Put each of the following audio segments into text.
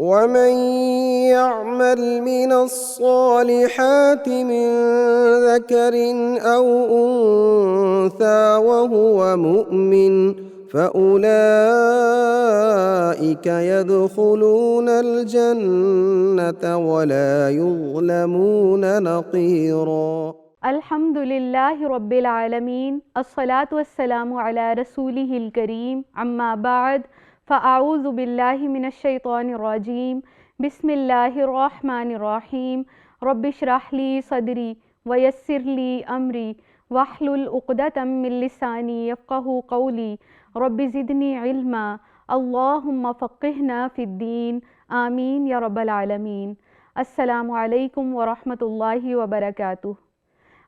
ومن يعمل من الصالحات من ذكر أو أنثى وهو مؤمن فأولئك يدخلون الجنة ولا يظلمون نقيرا۔ الحمد للہ رب العالمین، الصلاۃ والسلام علی رسولہ الکریم، اما بعد فاعوذ باللہ من الشیطان الرجیم، بسم اللہ الرحمن الرحیم، رب اشرح لی صدری ویسر لی امری واحلل عقدۃ من لسانی یفقہوا قولی، رب زدنی علما، اللہم فقہنا فی الدین، آمین یا رب العالمین۔ السلام علیکم ورحمۃ اللہ وبرکاتہ۔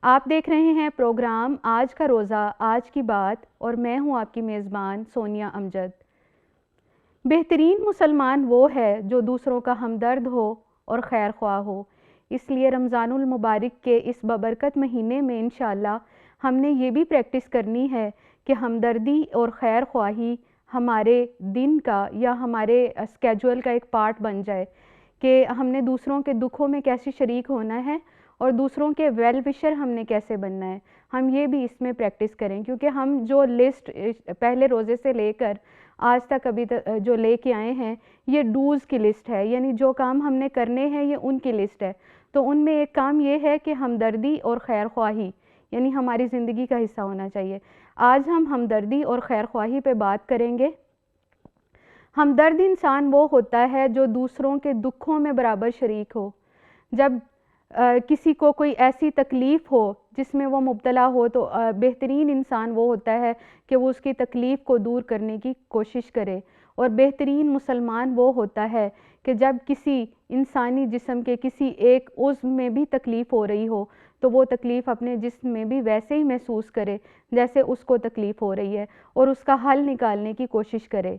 آپ دیکھ رہے ہیں پروگرام آج کا روزہ آج کی بات، اور میں ہوں آپ کی میزبان سونیا امجد۔ بہترین مسلمان وہ ہے جو دوسروں کا ہمدرد ہو اور خیر خواہ ہو۔ اس لیے رمضان المبارک کے اس ببرکت مہینے میں انشاءاللہ ہم نے یہ بھی پریکٹس کرنی ہے کہ ہمدردی اور خیر خواہی ہمارے دن کا یا ہمارے اسکیجول کا ایک پارٹ بن جائے، کہ ہم نے دوسروں کے دکھوں میں کیسے شریک ہونا ہے اور دوسروں کے ویل وشر ہم نے کیسے بننا ہے۔ ہم یہ بھی اس میں پریکٹس کریں، کیونکہ ہم جو لسٹ پہلے روزے سے لے کر آج تک ابھی جو لے کے آئے ہیں، یہ ڈوز کی لسٹ ہے، یعنی جو کام ہم نے کرنے ہیں یہ ان کی لسٹ ہے۔ تو ان میں ایک کام یہ ہے کہ ہمدردی اور خیر خواہی یعنی ہماری زندگی کا حصہ ہونا چاہیے۔ آج ہم ہمدردی اور خیر خواہی پہ بات کریں گے۔ ہمدرد انسان وہ ہوتا ہے جو دوسروں کے دکھوں میں برابر شریک ہو۔ جب کسی کو کوئی ایسی تکلیف ہو جس میں وہ مبتلا ہو تو بہترین انسان وہ ہوتا ہے کہ وہ اس کی تکلیف کو دور کرنے کی کوشش کرے، اور بہترین مسلمان وہ ہوتا ہے کہ جب کسی انسانی جسم کے کسی ایک عضو میں بھی تکلیف ہو رہی ہو تو وہ تکلیف اپنے جسم میں بھی ویسے ہی محسوس کرے جیسے اس کو تکلیف ہو رہی ہے، اور اس کا حل نکالنے کی کوشش کرے۔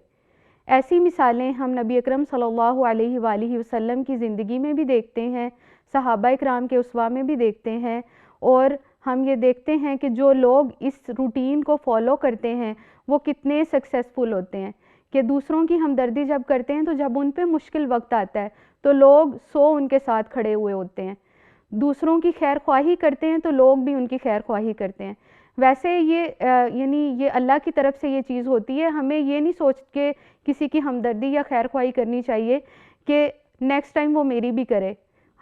ایسی مثالیں ہم نبی اکرم صلی اللہ علیہ وآلہ وسلم کی زندگی میں بھی دیکھتے ہیں، صحابہ اکرام کے اسوہ میں بھی دیکھتے ہیں، اور ہم یہ دیکھتے ہیں کہ جو لوگ اس روٹین کو فالو کرتے ہیں وہ کتنے سکسیسفل ہوتے ہیں، کہ دوسروں کی ہمدردی جب کرتے ہیں تو جب ان پہ مشکل وقت آتا ہے تو لوگ ان کے ساتھ کھڑے ہوئے ہوتے ہیں۔ دوسروں کی خیر خواہی کرتے ہیں تو لوگ بھی ان کی خیر خواہی کرتے ہیں۔ ویسے یہ یعنی یہ اللہ کی طرف سے یہ چیز ہوتی ہے، ہمیں یہ نہیں سوچ کے کسی کی ہمدردی یا خیر خواہی کرنی چاہیے کہ نیکسٹ ٹائم وہ میری بھی کرے۔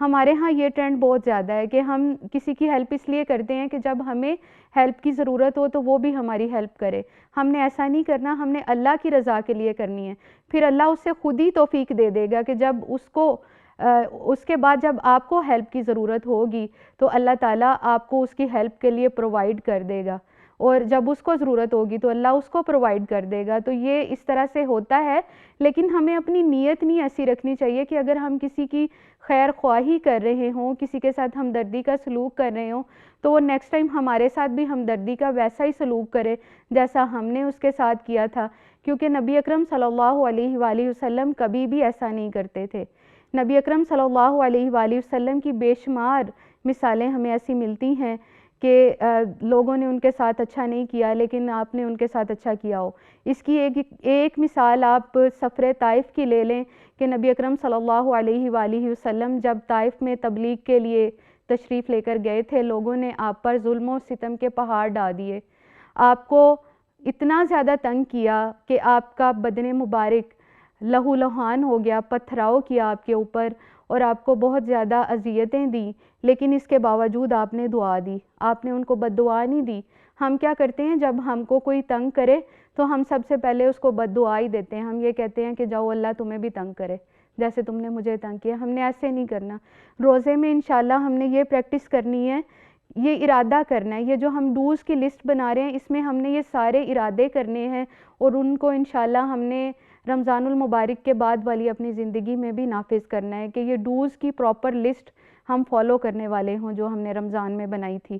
ہمارے ہاں یہ ٹرینڈ بہت زیادہ ہے کہ ہم کسی کی ہیلپ اس لیے کرتے ہیں کہ جب ہمیں ہیلپ کی ضرورت ہو تو وہ بھی ہماری ہیلپ کرے۔ ہم نے ایسا نہیں کرنا، ہم نے اللہ کی رضا کے لیے کرنی ہے۔ پھر اللہ اسے خود ہی توفیق دے دے گا کہ جب اس کے بعد جب آپ کو ہیلپ کی ضرورت ہوگی تو اللہ تعالیٰ آپ کو اس کی ہیلپ کے لیے پرووائڈ کر دے گا، اور جب اس کو ضرورت ہوگی تو اللہ اس کو پرووائڈ کر دے گا۔ تو یہ اس طرح سے ہوتا ہے، لیکن ہمیں اپنی نیت نہیں ایسی رکھنی چاہیے کہ اگر ہم کسی کی خیر خواہی کر رہے ہوں، کسی کے ساتھ ہمدردی کا سلوک کر رہے ہوں تو وہ نیکسٹ ٹائم ہمارے ساتھ بھی ہمدردی کا ویسا ہی سلوک کرے جیسا ہم نے اس کے ساتھ کیا تھا، کیونکہ نبی اکرم صلی اللہ علیہ وآلہ وسلم کبھی بھی ایسا نہیں کرتے تھے۔ نبی اکرم صلی اللہ علیہ وآلہ وسلم کی بے شمار مثالیں ہمیں ایسی ملتی ہیں کہ لوگوں نے ان کے ساتھ اچھا نہیں کیا لیکن آپ نے ان کے ساتھ اچھا کیا ہو۔ اس کی ایک مثال آپ سفر طائف کی لے لیں کہ نبی اکرم صلی اللہ علیہ وآلہ وسلم جب طائف میں تبلیغ کے لیے تشریف لے کر گئے تھے، لوگوں نے آپ پر ظلم و ستم کے پہاڑ ڈال دیے، آپ کو اتنا زیادہ تنگ کیا کہ آپ کا بدن مبارک لہو لہان ہو گیا، پتھراؤ کیا آپ کے اوپر، اور آپ کو بہت زیادہ اذیتیں دیں، لیکن اس کے باوجود آپ نے دعا دی، آپ نے ان کو بد دعا نہیں دی۔ ہم کیا کرتے ہیں، جب ہم کو کوئی تنگ کرے تو ہم سب سے پہلے اس کو بد دعا ہی دیتے ہیں، ہم یہ کہتے ہیں کہ جاؤ اللہ تمہیں بھی تنگ کرے جیسے تم نے مجھے تنگ کیا۔ ہم نے ایسے نہیں کرنا۔ روزے میں انشاءاللہ ہم نے یہ پریکٹس کرنی ہے، یہ ارادہ کرنا ہے، یہ جو ہم ڈوز کی لسٹ بنا رہے ہیں اس میں ہم نے یہ سارے ارادے کرنے ہیں، اور ان کو انشاءاللہ ہم نے رمضان المبارک کے بعد والی اپنی زندگی میں بھی نافذ کرنا ہے، کہ یہ ڈوز کی پراپر لسٹ ہم فالو کرنے والے ہوں جو ہم نے رمضان میں بنائی تھی۔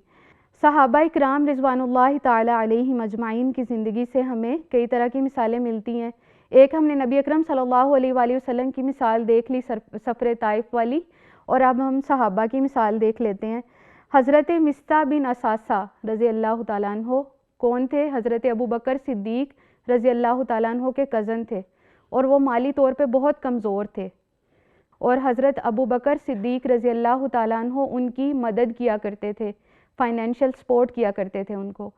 صحابہ اکرام رضوان اللہ تعالی علیہم اجمعین کی زندگی سے ہمیں کئی طرح کی مثالیں ملتی ہیں۔ ایک ہم نے نبی اکرم صلی اللہ علیہ وآلہ وسلم کی مثال دیکھ لی سفر طائف والی، اور اب ہم صحابہ کی مثال دیکھ لیتے ہیں۔ حضرت مصطح بن اثاثہ رضی اللہ تعالیٰ عنہ کون تھے؟ حضرت ابوبکر صدیق رضی اللہ تعالیٰ عنہ کے کزن تھے، اور وہ مالی طور پہ بہت کمزور تھے۔ اور حضرت ابو بکر صدیق رضی اللہ تعالیٰ عنہ ان کی مدد کیا کرتے تھے، فائنینشیل سپورٹ کیا کرتے تھے ان کو۔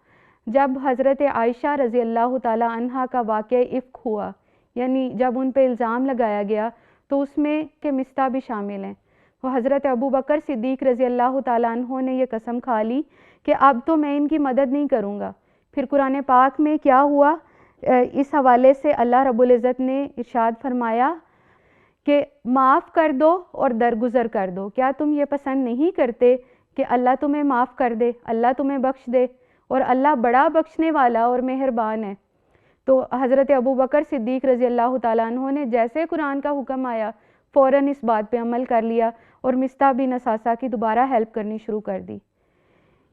جب حضرت عائشہ رضی اللہ تعالیٰ عنہ کا واقعہ افک ہوا، یعنی جب ان پہ الزام لگایا گیا، تو اس میں کہ مستہ بھی شامل ہیں، وہ حضرت ابو بکر صدیق رضی اللہ تعالیٰ عنہ نے یہ قسم کھا لی کہ اب تو میں ان کی مدد نہیں کروں گا۔ پھر قرآن پاک میں کیا ہوا، اس حوالے سے اللہ رب العزت نے ارشاد فرمایا کہ معاف کر دو اور درگزر کر دو۔ کیا تم یہ پسند نہیں کرتے کہ اللہ تمہیں معاف کر دے، اللہ تمہیں بخش دے، اور اللہ بڑا بخشنے والا اور مہربان ہے۔ تو حضرت ابو بکر صدیق رضی اللہ تعالیٰ عنہ نے جیسے قرآن کا حکم آیا فوراً اس بات پہ عمل کر لیا اور مستہ بن اساسہ کی دوبارہ ہیلپ کرنی شروع کر دی۔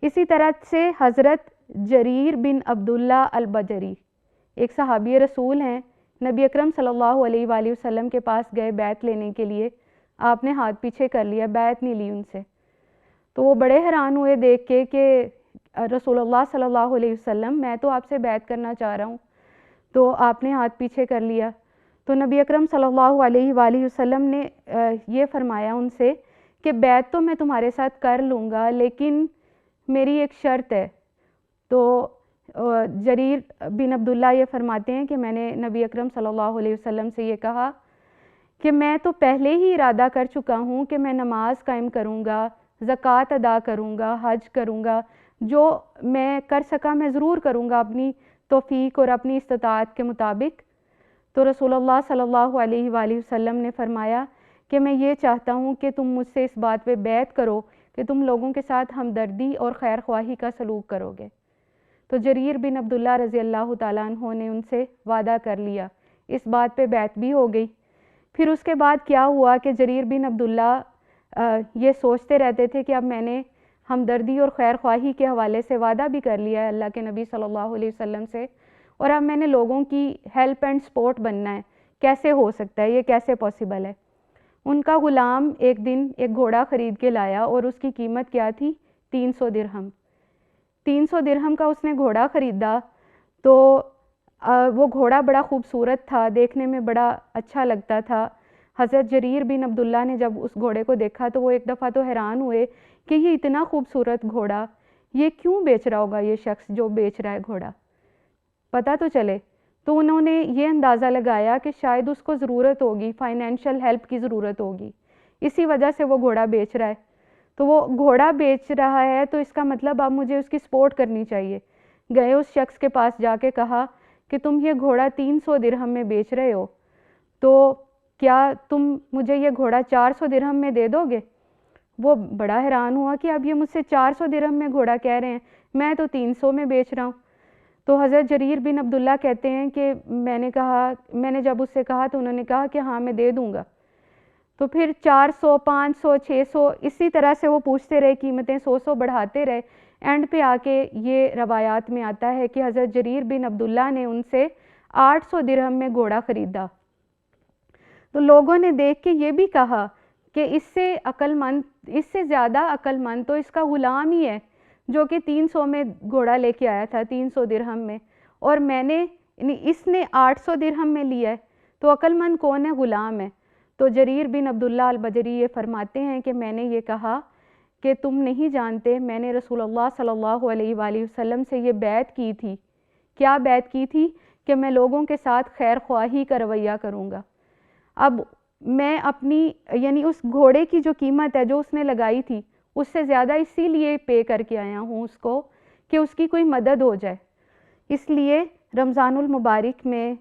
اسی طرح سے حضرت جریر بن عبداللہ البجری ایک صحابی رسول ہیں، نبی اکرم صلی اللہ علیہ وآلہ وسلم کے پاس گئے بیعت لینے کے لیے، آپ نے ہاتھ پیچھے کر لیا، بیعت نہیں لی ان سے۔ تو وہ بڑے حیران ہوئے دیکھ کے کہ رسول اللہ صلی اللہ علیہ وسلم میں تو آپ سے بیعت کرنا چاہ رہا ہوں، تو آپ نے ہاتھ پیچھے کر لیا۔ تو نبی اکرم صلی اللہ علیہ وآلہ وسلم نے یہ فرمایا ان سے کہ بیعت تو میں تمہارے ساتھ کر لوں گا، لیکن میری ایک شرط ہے۔ تو جریر بن عبداللہ یہ فرماتے ہیں کہ میں نے نبی اکرم صلی اللہ علیہ وسلم سے یہ کہا کہ میں تو پہلے ہی ارادہ کر چکا ہوں کہ میں نماز قائم کروں گا، زکوٰۃ ادا کروں گا، حج کروں گا، جو میں کر سکا میں ضرور کروں گا اپنی توفیق اور اپنی استطاعت کے مطابق۔ تو رسول اللہ صلی اللہ علیہ وآلہ وسلم نے فرمایا کہ میں یہ چاہتا ہوں کہ تم مجھ سے اس بات پہ بیعت کرو کہ تم لوگوں کے ساتھ ہمدردی اور خیر خواہی کا سلوک کرو گے۔ تو جریر بن عبداللہ رضی اللہ تعالیٰ عنہ نے ان سے وعدہ کر لیا، اس بات پہ بیعت بھی ہو گئی۔ پھر اس کے بعد کیا ہوا کہ جریر بن عبداللہ یہ سوچتے رہتے تھے کہ اب میں نے ہمدردی اور خیر خواہی کے حوالے سے وعدہ بھی کر لیا ہے اللہ کے نبی صلی اللہ علیہ وسلم سے، اور اب میں نے لوگوں کی ہیلپ اینڈ سپورٹ بننا ہے، کیسے ہو سکتا ہے، یہ کیسے پاسبل ہے۔ ان کا غلام ایک دن ایک گھوڑا خرید کے لایا اور اس کی قیمت کیا تھی 300 درہم۔ 300 درہم کا اس نے گھوڑا خریدا، تو وہ گھوڑا بڑا خوبصورت تھا، دیکھنے میں بڑا اچھا لگتا تھا۔ حضرت جریر بن عبداللہ نے جب اس گھوڑے کو دیکھا تو وہ ایک دفعہ تو حیران ہوئے کہ یہ اتنا خوبصورت گھوڑا یہ کیوں بیچ رہا ہوگا، یہ شخص جو بیچ رہا ہے گھوڑا، پتہ تو چلے۔ تو انہوں نے یہ اندازہ لگایا کہ شاید اس کو ضرورت ہوگی، فائنینشیل ہیلپ کی ضرورت ہوگی، اسی وجہ سے وہ گھوڑا بیچ رہا ہے۔ تو وہ گھوڑا بیچ رہا ہے تو اس کا مطلب اب مجھے اس کی سپورٹ کرنی چاہیے۔ گئے اس شخص کے پاس جا کے کہا کہ تم یہ گھوڑا 300 درہم میں بیچ رہے ہو، تو کیا تم مجھے یہ گھوڑا 400 درہم میں دے دو گے؟ وہ بڑا حیران ہوا کہ اب یہ مجھ سے 400 درہم میں گھوڑا کہہ رہے ہیں، میں تو 300 میں بیچ رہا ہوں۔ تو حضرت جریر بن عبداللہ کہتے ہیں کہ میں نے جب اس سے کہا تو انہوں نے کہا کہ ہاں میں دے دوں گا۔ تو پھر 400، 500، 600 اسی طرح سے وہ پوچھتے رہے، قیمتیں 100 بڑھاتے رہے۔ اینڈ پہ آ کے یہ روایات میں آتا ہے کہ حضرت جریر بن عبداللہ نے ان سے 800 درہم میں گھوڑا خریدا۔ تو لوگوں نے دیکھ کے یہ بھی کہا کہ اس سے زیادہ عقل مند تو اس کا غلام ہی ہے جو کہ 300 میں گھوڑا لے کے آیا تھا، 300 درہم میں، اور اس نے 800 درہم میں لیا ہے، تو عقل مند کون ہے؟ غلام ہے۔ تو جریر بن عبداللہ البجری یہ فرماتے ہیں کہ میں نے یہ کہا کہ تم نہیں جانتے میں نے رسول اللہ صلی اللہ علیہ وآلہ وسلم سے یہ بیعت کی تھی۔ کیا بیعت کی تھی؟ کہ میں لوگوں کے ساتھ خیر خواہی کا رویہ کروں گا۔ اب میں اپنی یعنی اس گھوڑے کی جو قیمت ہے جو اس نے لگائی تھی اس سے زیادہ اسی لیے پے کر کے آیا ہوں اس کو کہ اس کی کوئی مدد ہو جائے۔ اس لیے رمضان المبارک میں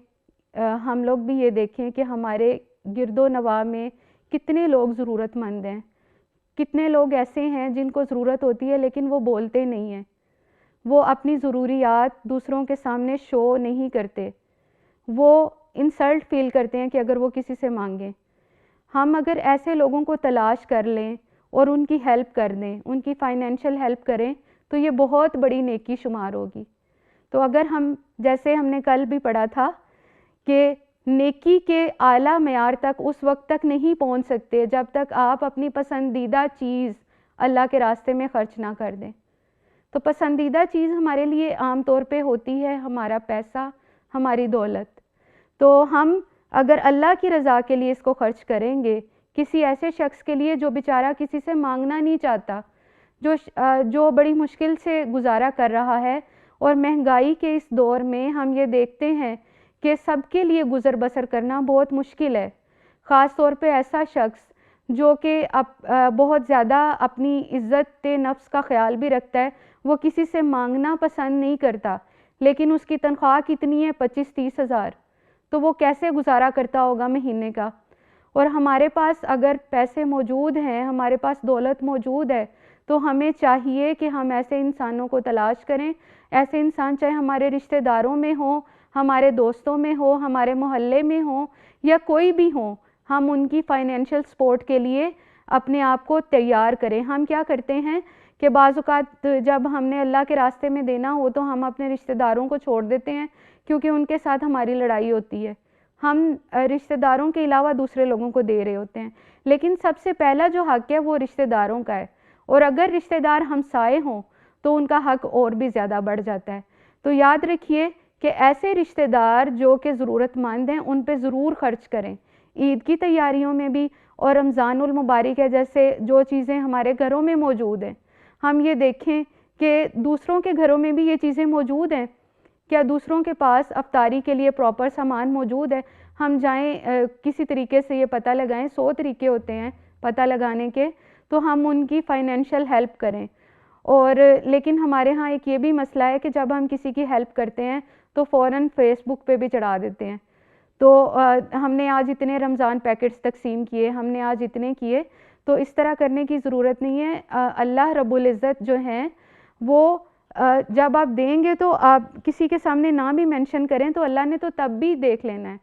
ہم لوگ بھی یہ دیکھیں کہ ہمارے گرد و نواح میں کتنے لوگ ضرورت مند ہیں، کتنے لوگ ایسے ہیں جن کو ضرورت ہوتی ہے لیکن وہ بولتے نہیں ہیں، وہ اپنی ضروریات دوسروں کے سامنے شو نہیں کرتے، وہ انسلٹ فیل کرتے ہیں کہ اگر وہ کسی سے مانگیں۔ ہم اگر ایسے لوگوں کو تلاش کر لیں اور ان کی ہیلپ کر دیں، ان کی فائنینشیل ہیلپ کریں تو یہ بہت بڑی نیکی شمار ہوگی۔ تو اگر ہم جیسے ہم نے کل بھی پڑھا تھا کہ نیکی کے اعلیٰ معیار تک اس وقت تک نہیں پہنچ سکتے جب تک آپ اپنی پسندیدہ چیز اللہ کے راستے میں خرچ نہ کر دیں۔ تو پسندیدہ چیز ہمارے لیے عام طور پہ ہوتی ہے ہمارا پیسہ، ہماری دولت۔ تو ہم اگر اللہ کی رضا کے لیے اس کو خرچ کریں گے، کسی ایسے شخص کے لیے جو بیچارہ کسی سے مانگنا نہیں چاہتا، جو بڑی مشکل سے گزارا کر رہا ہے، اور مہنگائی کے اس دور میں ہم یہ دیکھتے ہیں کہ سب کے لیے گزر بسر کرنا بہت مشکل ہے، خاص طور پہ ایسا شخص جو کہ بہت زیادہ اپنی عزت نفس کا خیال بھی رکھتا ہے، وہ کسی سے مانگنا پسند نہیں کرتا، لیکن اس کی تنخواہ کتنی ہے؟ 25-30 ہزار، تو وہ کیسے گزارا کرتا ہوگا مہینے کا؟ اور ہمارے پاس اگر پیسے موجود ہیں، ہمارے پاس دولت موجود ہے، تو ہمیں چاہیے کہ ہم ایسے انسانوں کو تلاش کریں، ایسے انسان چاہے ہمارے رشتہ داروں میں ہوں، ہمارے دوستوں میں ہو، ہمارے محلے میں ہوں یا کوئی بھی ہوں، ہم ان کی فائنینشیل سپورٹ کے لیے اپنے آپ کو تیار کریں۔ ہم کیا کرتے ہیں کہ بعض اوقات جب ہم نے اللہ کے راستے میں دینا ہو تو ہم اپنے رشتہ داروں کو چھوڑ دیتے ہیں، کیونکہ ان کے ساتھ ہماری لڑائی ہوتی ہے، ہم رشتہ داروں کے علاوہ دوسرے لوگوں کو دے رہے ہوتے ہیں، لیکن سب سے پہلا جو حق ہے وہ رشتہ داروں کا ہے، اور اگر رشتہ دار ہمسائے ہوں تو ان کا حق اور بھی زیادہ بڑھ جاتا ہے۔ تو یاد رکھیے کہ ایسے رشتہ دار جو کہ ضرورت مند ہیں ان پہ ضرور خرچ کریں، عید کی تیاریوں میں بھی، اور رمضان المبارک ہے جیسے جو چیزیں ہمارے گھروں میں موجود ہیں، ہم یہ دیکھیں کہ دوسروں کے گھروں میں بھی یہ چیزیں موجود ہیں، کیا دوسروں کے پاس افطاری کے لیے پراپر سامان موجود ہے؟ ہم جائیں کسی طریقے سے یہ پتہ لگائیں، 100 طریقے ہوتے ہیں پتہ لگانے کے، تو ہم ان کی فائنینشیل ہیلپ کریں۔ اور لیکن ہمارے ہاں ایک یہ بھی مسئلہ ہے کہ جب ہم کسی کی ہیلپ کرتے ہیں تو فوراً فیس بک پہ بھی چڑھا دیتے ہیں، تو ہم نے آج اتنے رمضان پیکٹس تقسیم کیے، ہم نے آج اتنے کیے، تو اس طرح کرنے کی ضرورت نہیں ہے۔ اللہ رب العزت جو ہیں وہ جب آپ دیں گے تو آپ کسی کے سامنے نہ بھی مینشن کریں تو اللہ نے تو تب بھی دیکھ لینا ہے،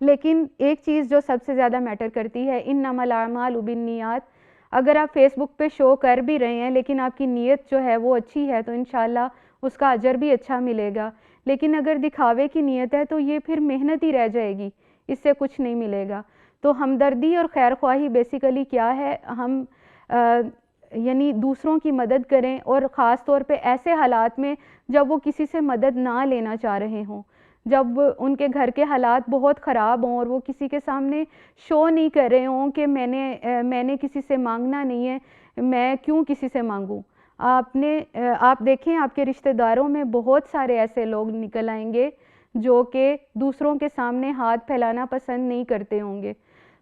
لیکن ایک چیز جو سب سے زیادہ میٹر کرتی ہے، انما الاعمال بالنیات، اگر آپ فیس بک پہ شو کر بھی رہے ہیں لیکن آپ کی نیت جو ہے وہ اچھی ہے تو انشاءاللہ اس کا اجر بھی اچھا ملے گا، لیکن اگر دکھاوے کی نیت ہے تو یہ پھر محنت ہی رہ جائے گی، اس سے کچھ نہیں ملے گا۔ تو ہمدردی اور خیر خواہی بیسیکلی کیا ہے؟ ہم یعنی دوسروں کی مدد کریں، اور خاص طور پہ ایسے حالات میں جب وہ کسی سے مدد نہ لینا چاہ رہے ہوں، جب ان کے گھر کے حالات بہت خراب ہوں اور وہ کسی کے سامنے شو نہیں کر رہے ہوں کہ میں نے کسی سے مانگنا نہیں ہے، میں کیوں کسی سے مانگوں۔ آپ دیکھیں آپ کے رشتہ داروں میں بہت سارے ایسے لوگ نکل آئیں گے جو کہ دوسروں کے سامنے ہاتھ پھیلانا پسند نہیں کرتے ہوں گے،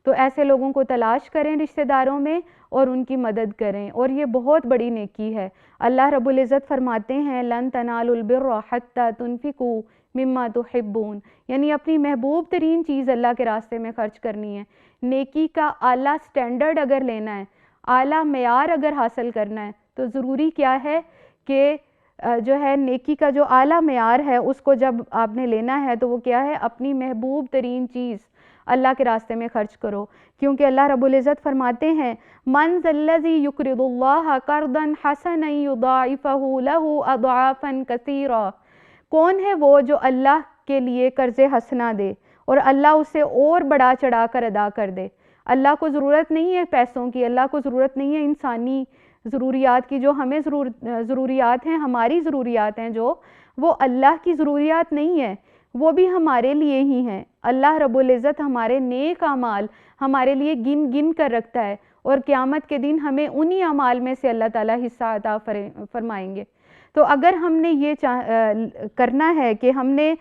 تو ایسے لوگوں کو تلاش کریں رشتہ داروں میں اور ان کی مدد کریں، اور یہ بہت بڑی نیکی ہے۔ اللہ رب العزت فرماتے ہیں لن تنالوا البر حتى تنفقوا مما تحبون، یعنی اپنی محبوب ترین چیز اللہ کے راستے میں خرچ کرنی ہے۔ نیکی کا اعلیٰ سٹینڈرڈ اگر لینا ہے، اعلیٰ معیار اگر حاصل کرنا ہے، تو ضروری کیا ہے کہ جو ہے نیکی کا جو اعلیٰ معیار ہے اس کو جب آپ نے لینا ہے تو وہ کیا ہے؟ اپنی محبوب ترین چیز اللہ کے راستے میں خرچ کرو، کیونکہ اللہ رب العزت فرماتے ہیں من ذا الذی یقرض اللہ قرضا حسنا یضاعفہ لہ اضعافا کثیرا، کون ہے وہ جو اللہ کے لیے قرض حسنہ دے اور اللہ اسے اور بڑا چڑھا کر ادا کر دے۔ اللہ کو ضرورت نہیں ہے پیسوں کی، اللہ کو ضرورت نہیں ہے انسانی ضروریات کی، جو ہمیں ضروریات ہیں، ہماری ضروریات ہیں جو، وہ اللہ کی ضروریات نہیں ہے، وہ بھی ہمارے لیے ہی ہیں۔ اللہ رب العزت ہمارے نیک اعمال ہمارے لیے گن گن کر رکھتا ہے، اور قیامت کے دن ہمیں انہی اعمال میں سے اللہ تعالیٰ حصہ عطا فرمائیں گے۔ تو اگر ہم نے یہ کرنا ہے کہ ہم نے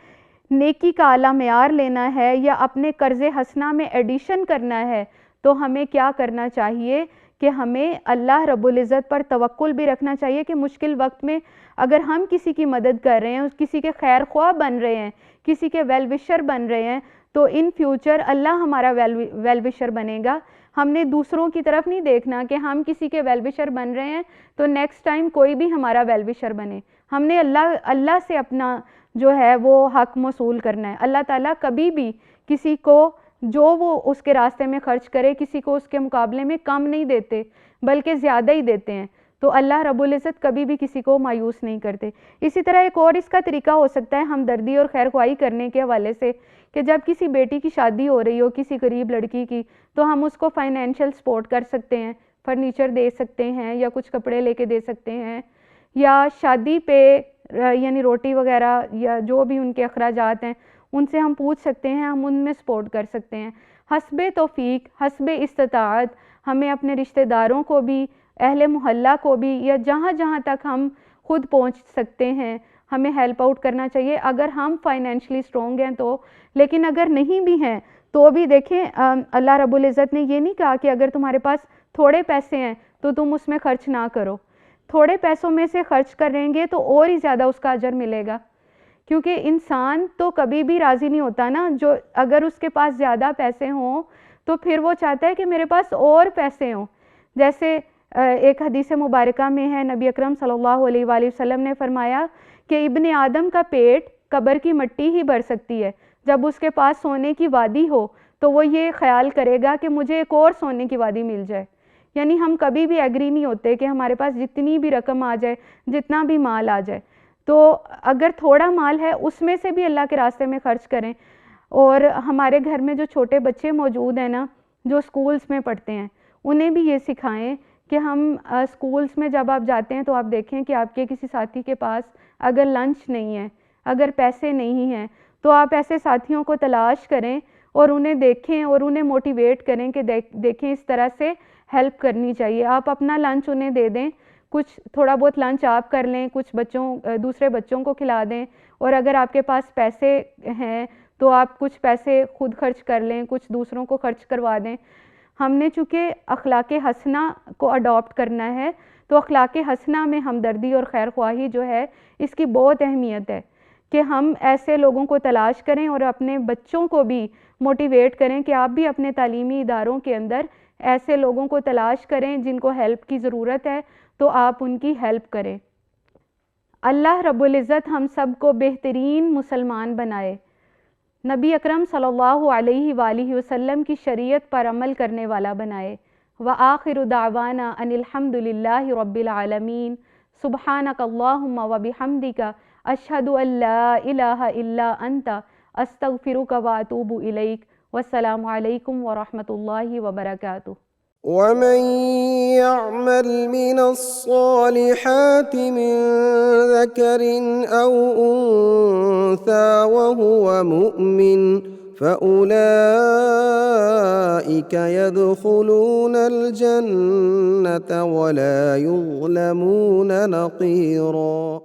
نیکی کا اعلیٰ معیار لینا ہے یا اپنے قرض حسنہ میں ایڈیشن کرنا ہے، تو ہمیں کیا کرنا چاہیے کہ ہمیں اللہ رب العزت پر توکل بھی رکھنا چاہیے کہ مشکل وقت میں اگر ہم کسی کی مدد کر رہے ہیں، کسی کے خیر خواہ بن رہے ہیں، کسی کے ویل وشر بن رہے ہیں، تو ان فیوچر اللہ ہمارا ویل وشر بنے گا۔ ہم نے دوسروں کی طرف نہیں دیکھنا کہ ہم کسی کے ویل وشر بن رہے ہیں تو نیکسٹ ٹائم کوئی بھی ہمارا ویل وشر بنے۔ ہم نے اللہ سے اپنا جو ہے وہ حق موصول کرنا ہے۔ اللہ تعالیٰ کبھی بھی کسی کو جو وہ اس کے راستے میں خرچ کرے کسی کو اس کے مقابلے میں کم نہیں دیتے بلکہ زیادہ ہی دیتے ہیں، تو اللہ رب العزت کبھی بھی کسی کو مایوس نہیں کرتے۔ اسی طرح ایک اور اس کا طریقہ ہو سکتا ہے ہمدردی اور خیر خواہی کرنے کے حوالے سے، کہ جب کسی بیٹی کی شادی ہو رہی ہو کسی غریب لڑکی کی، تو ہم اس کو فائنینشیل سپورٹ کر سکتے ہیں، فرنیچر دے سکتے ہیں یا کچھ کپڑے لے کے دے سکتے ہیں، یا شادی پہ یعنی روٹی وغیرہ یا جو بھی ان کے اخراجات ہیں ان سے ہم پوچھ سکتے ہیں، ہم ان میں سپورٹ کر سکتے ہیں۔ حسب توفیق، حسب استطاعت ہمیں اپنے رشتہ داروں کو بھی، اہل محلہ کو بھی، یا جہاں جہاں تک ہم خود پہنچ سکتے ہیں ہمیں ہیلپ آؤٹ کرنا چاہیے، اگر ہم فائنینشلی سٹرونگ ہیں تو۔ لیکن اگر نہیں بھی ہیں تو بھی دیکھیں اللہ رب العزت نے یہ نہیں کہا کہ اگر تمہارے پاس تھوڑے پیسے ہیں تو تم اس میں خرچ نہ کرو، تھوڑے پیسوں میں سے خرچ کریں گے تو اور ہی زیادہ اس کا اجر ملے گا، کیونکہ انسان تو کبھی بھی راضی نہیں ہوتا نا، جو اگر اس کے پاس زیادہ پیسے ہوں تو پھر وہ چاہتا ہے کہ میرے پاس اور پیسے ہوں۔ جیسے ایک حدیث مبارکہ میں ہے، نبی اکرم صلی اللہ علیہ وآلہ وسلم نے فرمایا کہ ابن آدم کا پیٹ قبر کی مٹی ہی بھر سکتی ہے، جب اس کے پاس سونے کی وادی ہو تو وہ یہ خیال کرے گا کہ مجھے ایک اور سونے کی وادی مل جائے۔ یعنی ہم کبھی بھی ایگری نہیں ہوتے کہ ہمارے پاس جتنی بھی رقم آ جائے، جتنا بھی مال آ جائے، تو اگر تھوڑا مال ہے اس میں سے بھی اللہ کے راستے میں خرچ کریں۔ اور ہمارے گھر میں جو چھوٹے بچے موجود ہیں نا، جو سکولز میں پڑھتے ہیں، انہیں بھی یہ سکھائیں کہ ہم سکولز میں جب آپ جاتے ہیں تو آپ دیکھیں کہ آپ کے کسی ساتھی کے پاس اگر لنچ نہیں ہے، اگر پیسے نہیں ہیں، تو آپ ایسے ساتھیوں کو تلاش کریں اور انہیں دیکھیں اور انہیں موٹیویٹ کریں کہ دیکھیں اس طرح سے ہیلپ کرنی چاہیے۔ آپ اپنا لنچ انہیں دے دیں، کچھ تھوڑا بہت لنچ آپ کر لیں، کچھ دوسرے بچوں کو کھلا دیں، اور اگر آپ کے پاس پیسے ہیں تو آپ کچھ پیسے خود خرچ کر لیں، کچھ دوسروں کو خرچ کروا دیں۔ ہم نے چونکہ اخلاق حسنہ کو اڈاپٹ کرنا ہے، تو اخلاق حسنہ میں ہمدردی اور خیر خواہی جو ہے اس کی بہت اہمیت ہے کہ ہم ایسے لوگوں کو تلاش کریں اور اپنے بچوں کو بھی موٹیویٹ کریں کہ آپ بھی اپنے تعلیمی اداروں کے اندر ایسے لوگوں کو تلاش کریں جن کو ہیلپ کی ضرورت ہے، تو آپ ان کی ہیلپ کریں۔ اللہ رب العزت ہم سب کو بہترین مسلمان بنائے، نبی اکرم صلی اللہ علیہ وآلہ وسلم کی شریعت پر عمل کرنے والا بنائے۔ وآخر دعوانا ان الحمد للہ رب العالمین، سبحانک اللہم وبحمدک، اشہد ان لا الہ الا انت، استغفرک واتوب الیک۔ والسلام علیکم ورحمۃ اللہ وبرکاتہ۔ ومن يعمل من الصالحات من ذكر أو أنثى وهو مؤمن فأولئك يدخلون الجنة ولا يظلمون نقيرا۔